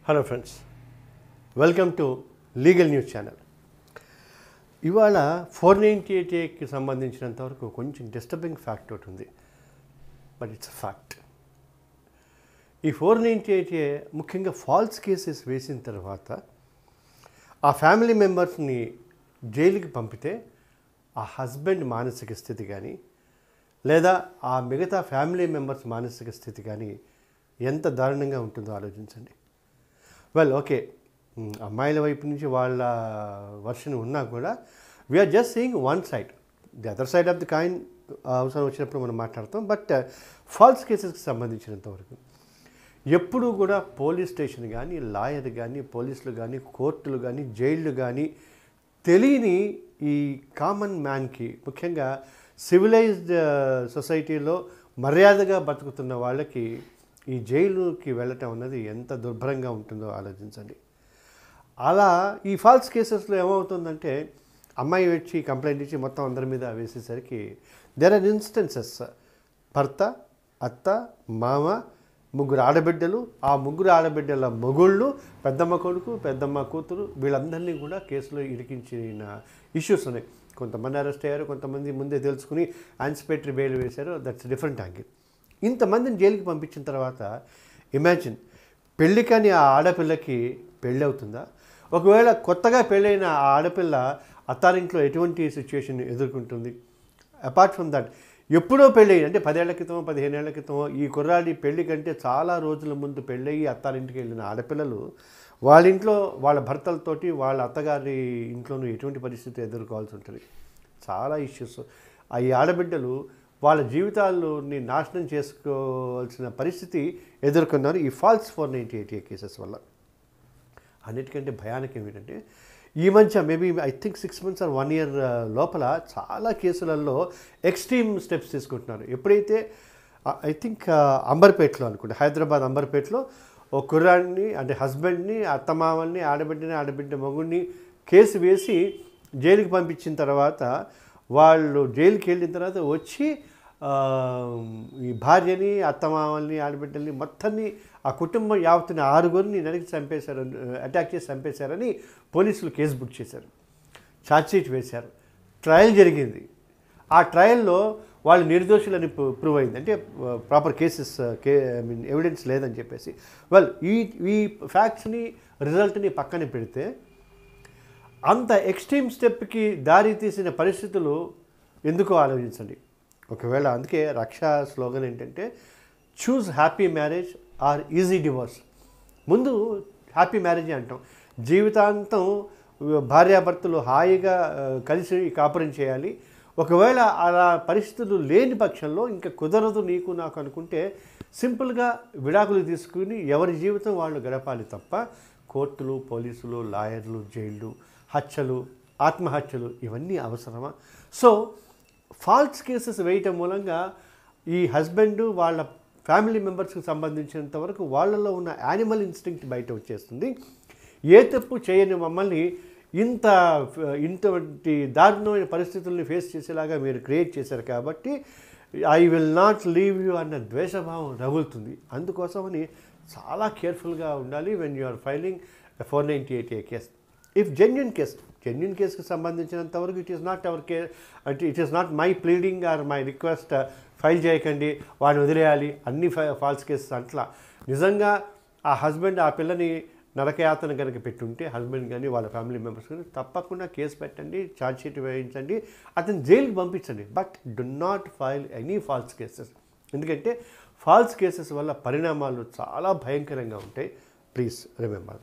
Hello friends, welcome to legal news channel. ఇవాళ 498కి సంబంధించినంతవరకు కొంచెం డిస్టర్బింగ్ ఫ్యాక్ట్ ఒకటి ఉంది, బట్ ఇట్స్ అ ఫ్యాక్ట్. ఈ 498 ముఖ్యంగా ఫాల్స్ కేసెస్ వేసిన తర్వాత ఆ ఫ్యామిలీ మెంబర్స్ని జైలుకి పంపితే ఆ హస్బెండ్ మానసిక స్థితి కానీ లేదా ఆ మిగతా ఫ్యామిలీ మెంబర్స్ మానసిక స్థితి కానీ ఎంత దారుణంగా ఉంటుందో ఆలోచించండి. వెల్, ఓకే, అమ్మాయిల వైపు నుంచి వాళ్ళ వర్షన్ ఉన్నా కూడా we are just seeing one side. The other side of the coin అవసరం వచ్చినప్పుడు మనం మాట్లాడతాం. బట్ ఫాల్స్ కేసెస్కి సంబంధించినంతవరకు ఎప్పుడూ కూడా పోలీస్ స్టేషన్ కానీ, లాయర్ కానీ, పోలీసులు కానీ, కోర్టులు కానీ, జైళ్ళు కానీ తెలియని ఈ కామన్ మ్యాన్కి, ముఖ్యంగా సివిలైజ్డ్ సొసైటీలో మర్యాదగా బతుకుతున్న వాళ్ళకి ఈ జైలుకి వెళ్ళటం అన్నది ఎంత దుర్భరంగా ఉంటుందో ఆలోచించండి. అలా ఈ ఫాల్స్ కేసెస్లో ఏమవుతుందంటే అమ్మాయి వచ్చి కంప్లైంట్ ఇచ్చి మొత్తం అందరి మీద వేసేసరికి దేర్ ఆర్ ఇన్స్టెన్సెస్ భర్త, అత్త, మామ, ముగ్గురు ఆడబిడ్డలు, ఆ ముగ్గురు ఆడబిడ్డల మొగుళ్ళు, పెద్దమ్మ కొడుకు, పెద్దమ్మ కూతురు, వీళ్ళందరినీ కూడా కేసులో ఇరికించిన ఇష్యూస్ ఉన్నాయి. కొంతమంది అరెస్ట్ అయ్యారు, కొంతమంది ముందే తెలుసుకుని యాన్సిపేటరీ బెయిల్ వేశారు. That's different angle. ఇంతమందిని జైలుకి పంపించిన తర్వాత ఇమాజిన్, పెళ్ళి కానీ ఆ ఆడపిల్లకి పెళ్ళి అవుతుందా? ఒకవేళ కొత్తగా పెళ్ళైన ఆ ఆడపిల్ల అత్తారింట్లో ఎటువంటి సిచ్యువేషన్ ఎదుర్కొంటుంది? అపార్ట్ ఫ్రమ్ దట్, ఎప్పుడో పెళ్ళి అంటే 10 ఏళ్ల క్రితం, 15 ఏళ్ల క్రితం ఈ కుర్రాడి పెళ్లి కంటే చాలా రోజుల ముందు పెళ్ళయి అత్తారింటికి వెళ్ళిన ఆడపిల్లలు వాళ్ళ ఇంట్లో వాళ్ళ భర్తలతోటి వాళ్ళ అత్తగారి ఇంట్లోనూ ఎటువంటి పరిస్థితి ఎదుర్కోవాల్సి ఉంటుంది. చాలా ఇష్యూస్. ఈ ఆడబిడ్డలు వాళ్ళ జీవితాలని నాశనం చేసుకోవాల్సిన పరిస్థితి ఎదుర్కొన్నారు ఈ ఫాల్స్ 498 కేసెస్ వల్ల. అన్నిటికంటే భయానకం ఏంటంటే ఈ మధ్య maybe I think 6 months or 1 year లోపల చాలా కేసులలో ఎక్స్ట్రీమ్ స్టెప్స్ తీసుకుంటున్నారు. ఎప్పుడైతే ఐ థింక్ అంబర్పేటలో అనుకుంటే, హైదరాబాద్ అంబర్పేటలో ఓ కుర్రాడిని అంటే హస్బెండ్ని, అత్తమామల్ని, ఆడబిడ్డ మొగుడిని కేసు వేసి జైలుకి పంపించిన తర్వాత వాళ్ళు జైలుకి వెళ్ళిన తర్వాత వచ్చి ఈ భార్యని, అత్తమామల్ని, ఆడబిడ్డల్ని మొత్తాన్ని ఆ కుటుంబం యావత్తుని 6గురిని నరికి చంపేశారు, అటాక్ చేసి చంపేశారని పోలీసులు కేసు బుక్ చేశారు, ఛార్జ్షీట్ వేశారు, ట్రయల్ జరిగింది. ఆ ట్రయల్లో వాళ్ళు నిర్దోషులని ప్రూవ్ అయింది. అంటే ప్రాపర్ కేసెస్ ఎవిడెన్స్ లేదని చెప్పేసి. వెల్, ఈ ఫ్యాక్ట్స్ని, రిజల్ట్ని పక్కన పెడితే అంత ఎక్స్ట్రీమ్ స్టెప్కి దారి తీసిన పరిస్థితులు ఎందుకో ఆలోచించండి. ఒకవేళ అందుకే రక్షా స్లోగన్ ఏంటంటే choose happy marriage or easy divorce. ముందు హ్యాపీ మ్యారేజ్ అంటాం, జీవితాంతం భార్యాభర్తలు హాయిగా కలిసి కాపురం చేయాలి. ఒకవేళ అలా పరిస్థితులు లేని పక్షంలో ఇంకా కుదరదు నీకు నాకు అనుకుంటే సింపుల్గా విడాకులు తీసుకుని ఎవరి జీవితం వాళ్ళు గడపాలి తప్ప కోర్టులు, పోలీసులు, లాయర్లు, జైళ్ళు, హత్యలు, ఆత్మహత్యలు ఇవన్నీ అవసరమా? సో ఫాల్స్ కేసెస్ వేయటం మూలంగా ఈ హస్బెండ్ వాళ్ళ ఫ్యామిలీ మెంబర్స్కి సంబంధించినంత వరకు వాళ్ళలో ఉన్న యానిమల్ ఇన్స్టింక్ట్ బయట వచ్చేస్తుంది. ఏ తప్పు చేయని మమ్మల్ని ఇంటువంటి దారుణమైన పరిస్థితుల్ని ఫేస్ చేసేలాగా మీరు క్రియేట్ చేశారు కాబట్టి I will not leave you అన్న ద్వేషభావం రగులుతుంది. అందుకోసమని చాలా కేర్ఫుల్గా ఉండాలి when you are filing 498 case. If genuine కేసుకి సంబంధించినంతవరకు it is not our care, అంటే it is not my pleading or my request file చేయకండి, వాడిని వదిలేయాలి, అన్ని ఫాల్స్ కేసెస్ అట్లా. నిజంగా ఆ హస్బెండ్ ఆ పిల్లని నరకయాతన కనుక పెట్టుంటే హస్బెండ్ కానీ వాళ్ళ ఫ్యామిలీ మెంబర్స్ కానీ తప్పకుండా కేసు పెట్టండి, ఛార్జ్షీట్ వేయించండి, అతను జైలుకి పంపించండి. But do not file any false cases. ఎందుకంటే ఫాల్స్ కేసెస్ వల్ల పరిణామాలు చాలా భయంకరంగా ఉంటాయి. Please remember that.